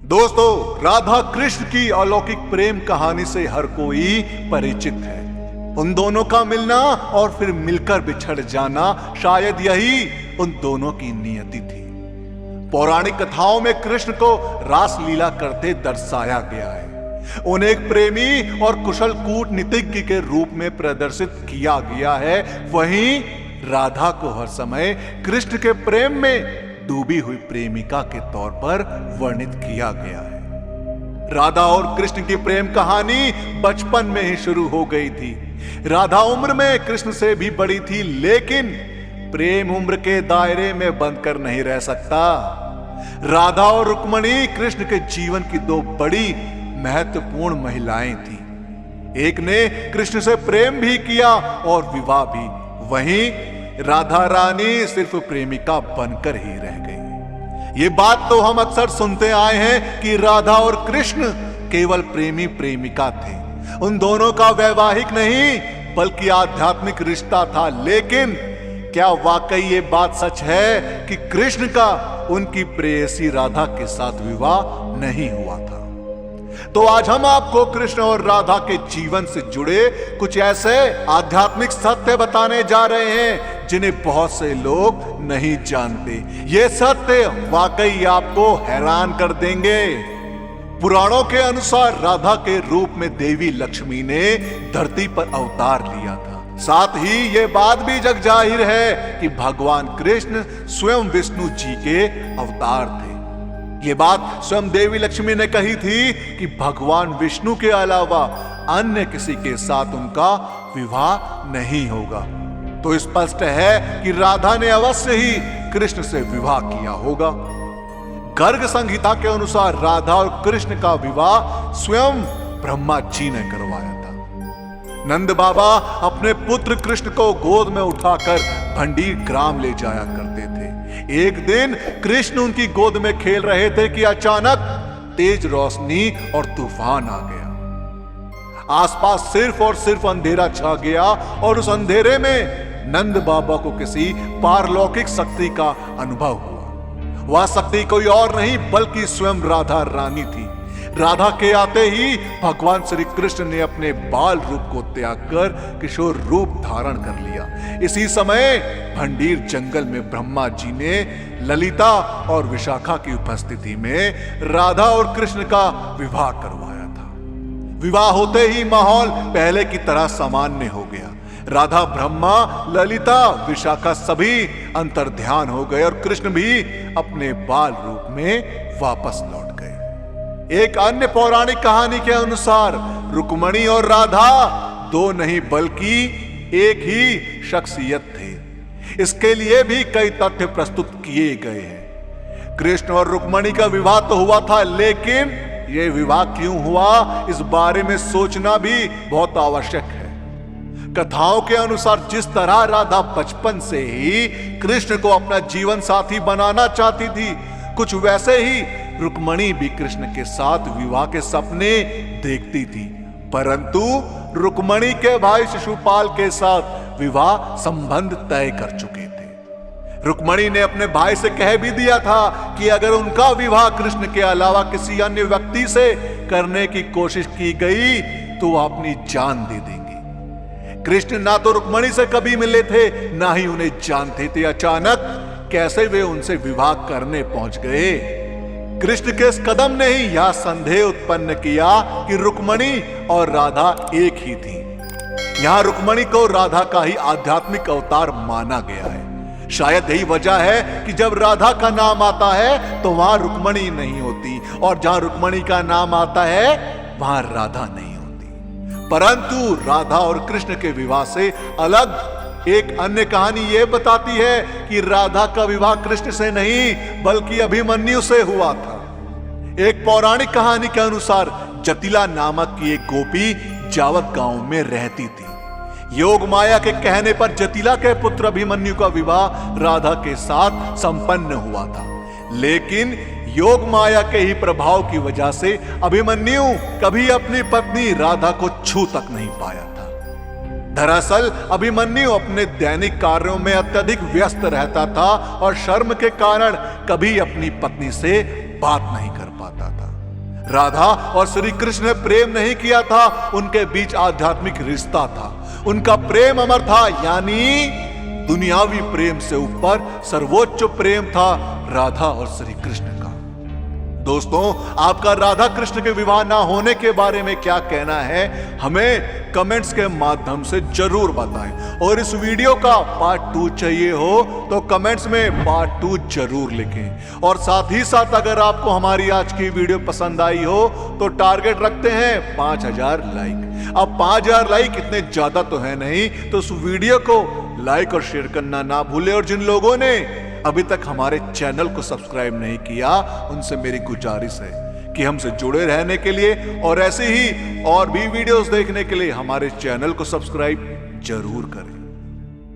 दोस्तों, राधा कृष्ण की अलौकिक प्रेम कहानी से हर कोई परिचित है। उन दोनों का मिलना और फिर मिलकर बिछड़ जाना शायद यही उन दोनों की नियति थी। पौराणिक कथाओं में कृष्ण को रास लीला करते दर्शाया गया है। उन्हें एक प्रेमी और कुशल कूटनीतिज्ञ के रूप में प्रदर्शित किया गया है। वहीं राधा को हर समय कृष्ण के प्रेम में डूबी हुई प्रेमिका के तौर पर वर्णित किया गया है। राधा और कृष्ण की प्रेम कहानी बचपन में ही शुरू हो गई थी। राधा उम्र में कृष्ण से भी बड़ी थी, लेकिन प्रेम उम्र के दायरे में बंद कर नहीं रह सकता। राधा और रुक्मणी कृष्ण के जीवन की दो बड़ी महत्वपूर्ण महिलाएं थी। एक ने कृष्ण से प्रेम भी किया और विवाह भी, वहीं राधा रानी सिर्फ प्रेमिका बनकर ही रह गई। ये बात तो हम अक्सर सुनते आए हैं कि राधा और कृष्ण केवल प्रेमी प्रेमिका थे। उन दोनों का वैवाहिक नहीं बल्कि आध्यात्मिक रिश्ता था। लेकिन क्या वाकई ये बात सच है कि कृष्ण का उनकी प्रेयसी राधा के साथ विवाह नहीं हुआ था? तो आज हम आपको कृष्ण और राधा के जीवन से जुड़े कुछ ऐसे आध्यात्मिक सत्य बताने जा रहे हैं जिन्हें बहुत से लोग नहीं जानते। ये सत्य वाकई आपको हैरान कर देंगे। पुराणों के अनुसार राधा के रूप में देवी लक्ष्मी ने धरती पर अवतार लिया था। साथ ही ये बात भी जग जाहिर है कि भगवान कृष्ण स्वयं विष्णु जी के अवतार थे। ये बात स्वयं देवी लक्ष्मी ने कही थी कि भगवान विष्णु के अलावा अन्य किसी के साथ उनका विवाह नहीं होगा। तो स्पष्ट है कि राधा ने अवश्य ही कृष्ण से विवाह किया होगा। गर्ग संहिता के अनुसार राधा और कृष्ण का विवाह स्वयं ब्रह्मा जी ने करवाया था। नंद बाबा अपने पुत्र कृष्ण को गोद में उठाकर भंडीर ग्राम ले जाया करते थे। एक दिन कृष्ण उनकी गोद में खेल रहे थे कि अचानक तेज रोशनी और तूफान आ गया। आसपास सिर्फ और सिर्फ अंधेरा छा गया और उस अंधेरे में नंद बाबा को किसी पारलौकिक शक्ति का अनुभव हुआ। वह शक्ति कोई और नहीं बल्कि स्वयं राधा रानी थी। राधा के आते ही भगवान श्री कृष्ण ने अपने बाल रूप को त्याग कर किशोर रूप धारण कर लिया। इसी समय भंडीर जंगल में ब्रह्मा जी ने ललिता और विशाखा की उपस्थिति में राधा और कृष्ण का विवाह करवाया था। विवाह होते ही माहौल पहले की तरह सामान्य हो गया। राधा ब्रह्मा, ललिता, विशाखा सभी अंतर्ध्यान हो गए और कृष्ण भी अपने बाल रूप में वापस लौट गए। एक अन्य पौराणिक कहानी के अनुसार रुक्मणी और राधा दो नहीं बल्कि एक ही शख्सियत थे। इसके लिए भी कई तथ्य प्रस्तुत किए गए हैं। कृष्ण और रुक्मणी का विवाह तो हुआ था, लेकिन यह विवाह क्यों हुआ इस बारे में सोचना भी बहुत आवश्यक है। कथाओं के अनुसार जिस तरह राधा बचपन से ही कृष्ण को अपना जीवन साथी बनाना चाहती थी, कुछ वैसे ही रुक्मणी भी कृष्ण के साथ विवाह के सपने देखती थी। परंतु रुक्मणी के भाई शिशुपाल के साथ विवाह संबंध तय कर चुके थे। रुक्मणी ने अपने भाई से कह भी दिया था कि अगर उनका विवाह कृष्ण के अलावा किसी अन्य व्यक्ति से करने की कोशिश की गई तो वह अपनी जान दे देंगे। कृष्ण ना तो रुक्मणी से कभी मिले थे, ना ही उन्हें जानते थे। अचानक कैसे वे उनसे विवाह करने पहुंच गए? कृष्ण के इस कदम ने ही यह संदेह उत्पन्न किया कि रुक्मणी और राधा एक ही थी। यहां रुक्मणी को राधा का ही आध्यात्मिक अवतार माना गया है। शायद यही वजह है कि जब राधा का नाम आता है तो वहां रुक्मणी नहीं होती, और जहां रुक्मणी का नाम आता है वहां राधा नहीं होती। परंतु राधा और कृष्ण के विवाह से अलग एक अन्य कहानी यह बताती है कि राधा का विवाह कृष्ण से नहीं बल्कि अभिमन्यु से हुआ था। एक पौराणिक कहानी के अनुसार जटिला नामक की एक गोपी जावत गांव में रहती थी। योग माया के कहने पर जटिला के पुत्र अभिमन्यु का विवाह राधा के साथ संपन्न हुआ था, लेकिन योग माया के ही प्रभाव की वजह से अभिमन्यु कभी अपनी पत्नी राधा को छू तक नहीं पाया था। दरअसल अभिमन्यु अपने दैनिक कार्यों में अत्यधिक व्यस्त रहता था और शर्म के कारण कभी अपनी पत्नी से बात नहीं कर पाता था। राधा और श्री कृष्ण ने प्रेम नहीं किया था, उनके बीच आध्यात्मिक रिश्ता था। उनका प्रेम अमर था, यानी दुनियावी प्रेम से ऊपर सर्वोच्च प्रेम था राधा और श्री कृष्ण का। दोस्तों, आपका राधा कृष्ण के विवाह ना होने के बारे में क्या कहना है, हमें कमेंट्स के माध्यम से जरूर बताएं। और इस वीडियो का पार्ट 2 चाहिए हो तो कमेंट्स में पार्ट 2 जरूर लिखें। और साथ ही साथ अगर आपको हमारी आज की वीडियो पसंद आई हो तो टारगेट रखते हैं 5000 लाइक। अब 5000 लाइक इतने ज्यादा तो है नहीं, तो उस वीडियो को लाइक और शेयर करना ना भूले। और जिन लोगों ने अभी तक हमारे चैनल को सब्सक्राइब नहीं किया, उनसे मेरी गुजारिश है कि हमसे जुड़े रहने के लिए और ऐसे ही और भी वीडियोस देखने के लिए हमारे चैनल को सब्सक्राइब जरूर करें।